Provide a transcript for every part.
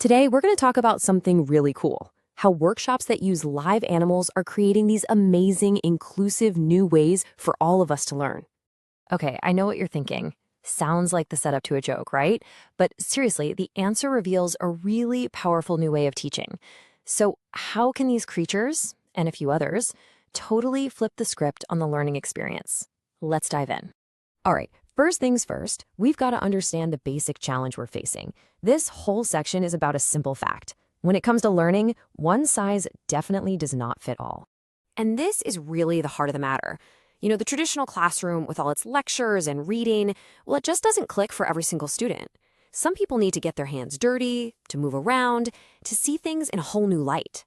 Today, we're going to talk about something really cool: how workshops that use live animals are creating these amazing, inclusive new ways for all of us to learn. Okay, I know what you're thinking. Sounds like the setup to a joke, right? But seriously, the answer reveals a really powerful new way of teaching. So, how can these creatures, and a few others, totally flip the script on the learning experience? Let's dive in. All right, first things first, we've got to understand the basic challenge we're facing. This whole section is about a simple fact. When it comes to learning, one size definitely does not fit all. And this is really the heart of the matter. The traditional classroom with all its lectures and reading, well, it just doesn't click for every single student. Some people need to get their hands dirty, to move around, to see things in a whole new light.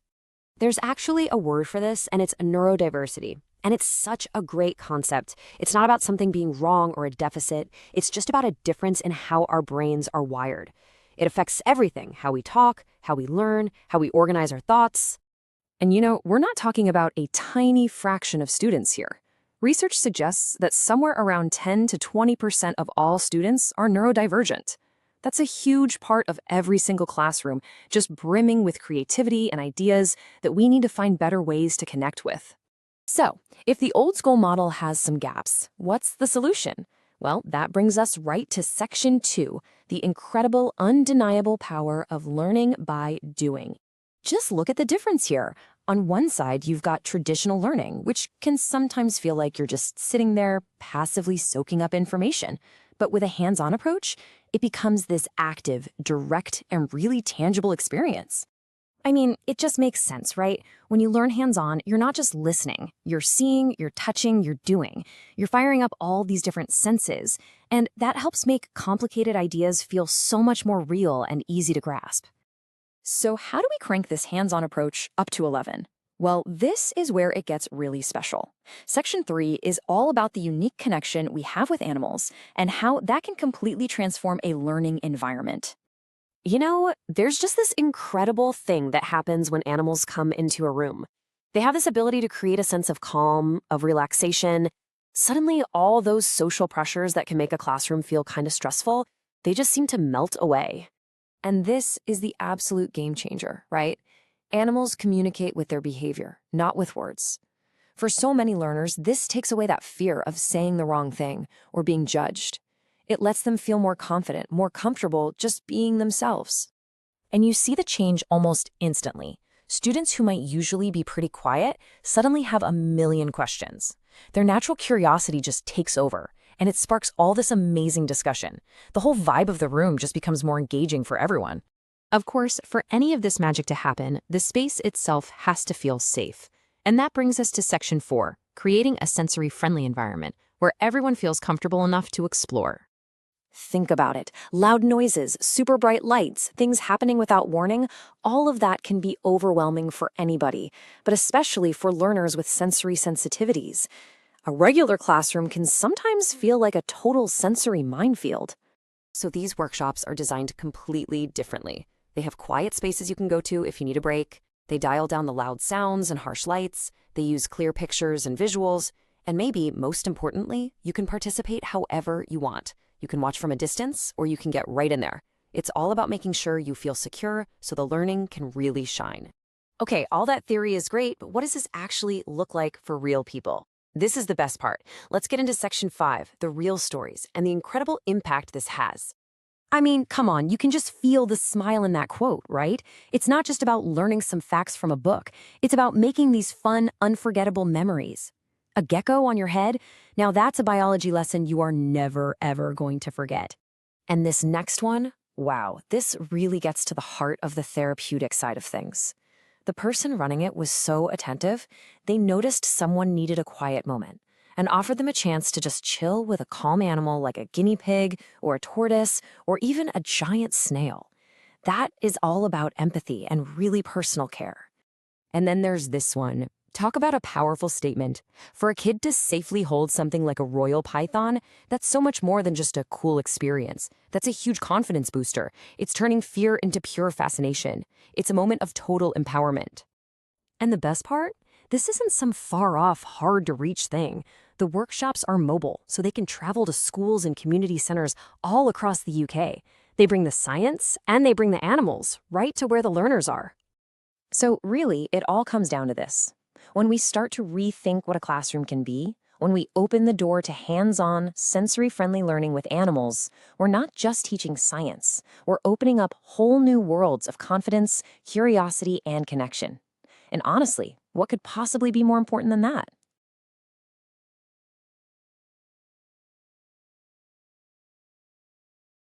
There's actually a word for this, and it's neurodiversity. And it's such a great concept. It's not about something being wrong or a deficit. It's just about a difference in how our brains are wired. It affects everything: how we talk, how we learn, how we organize our thoughts. And we're not talking about a tiny fraction of students here. Research suggests that somewhere around 10 to 20% of all students are neurodivergent. That's a huge part of every single classroom, just brimming with creativity and ideas that we need to find better ways to connect with. So, if the old school model has some gaps, what's the solution? Well, that brings us right to Section 2, the incredible, undeniable power of learning by doing. Just look at the difference here. On one side, you've got traditional learning, which can sometimes feel like you're just sitting there passively soaking up information. But with a hands-on approach, it becomes this active, direct, and really tangible experience. I mean, it just makes sense, right? When you learn hands-on, you're not just listening. You're seeing, you're touching, you're doing. You're firing up all these different senses, and that helps make complicated ideas feel so much more real and easy to grasp. So how do we crank this hands-on approach up to 11? Well, this is where it gets really special. Section 3 is all about the unique connection we have with animals and how that can completely transform a learning environment. There's just this incredible thing that happens when animals come into a room. They have this ability to create a sense of calm, of relaxation. Suddenly, all those social pressures that can make a classroom feel kind of stressful, they just seem to melt away. And this is the absolute game changer, right? Animals communicate with their behavior, not with words. For so many learners, this takes away that fear of saying the wrong thing or being judged. It lets them feel more confident, more comfortable just being themselves. And you see the change almost instantly. Students who might usually be pretty quiet suddenly have a million questions. Their natural curiosity just takes over, and it sparks all this amazing discussion. The whole vibe of the room just becomes more engaging for everyone. Of course, for any of this magic to happen, the space itself has to feel safe. And that brings us to Section 4, creating a sensory-friendly environment where everyone feels comfortable enough to explore. Think about it. Loud noises, super bright lights, things happening without warning, all of that can be overwhelming for anybody, but especially for learners with sensory sensitivities. A regular classroom can sometimes feel like a total sensory minefield. So these workshops are designed completely differently. They have quiet spaces you can go to if you need a break. They dial down the loud sounds and harsh lights. They use clear pictures and visuals. And maybe, most importantly, you can participate however you want. You can watch from a distance, or you can get right in there. It's all about making sure you feel secure so the learning can really shine. Okay, all that theory is great, but what does this actually look like for real people? This is the best part. Let's get into Section 5, the real stories, and the incredible impact this has. I mean, come on, you can just feel the smile in that quote, right? It's not just about learning some facts from a book. It's about making these fun, unforgettable memories. A gecko on your head? Now that's a biology lesson you are never, ever going to forget. And this next one? Wow, this really gets to the heart of the therapeutic side of things. The person running it was so attentive, they noticed someone needed a quiet moment and offered them a chance to just chill with a calm animal like a guinea pig or a tortoise or even a giant snail. That is all about empathy and really personal care. And then there's this one. Talk about a powerful statement. For a kid to safely hold something like a royal python, that's so much more than just a cool experience. That's a huge confidence booster. It's turning fear into pure fascination. It's a moment of total empowerment. And the best part? This isn't some far-off, hard-to-reach thing. The workshops are mobile, so they can travel to schools and community centers all across the UK. They bring the science and they bring the animals right to where the learners are. So really, it all comes down to this. When we start to rethink what a classroom can be, when we open the door to hands-on, sensory-friendly learning with animals, we're not just teaching science. We're opening up whole new worlds of confidence, curiosity, and connection. And honestly, what could possibly be more important than that?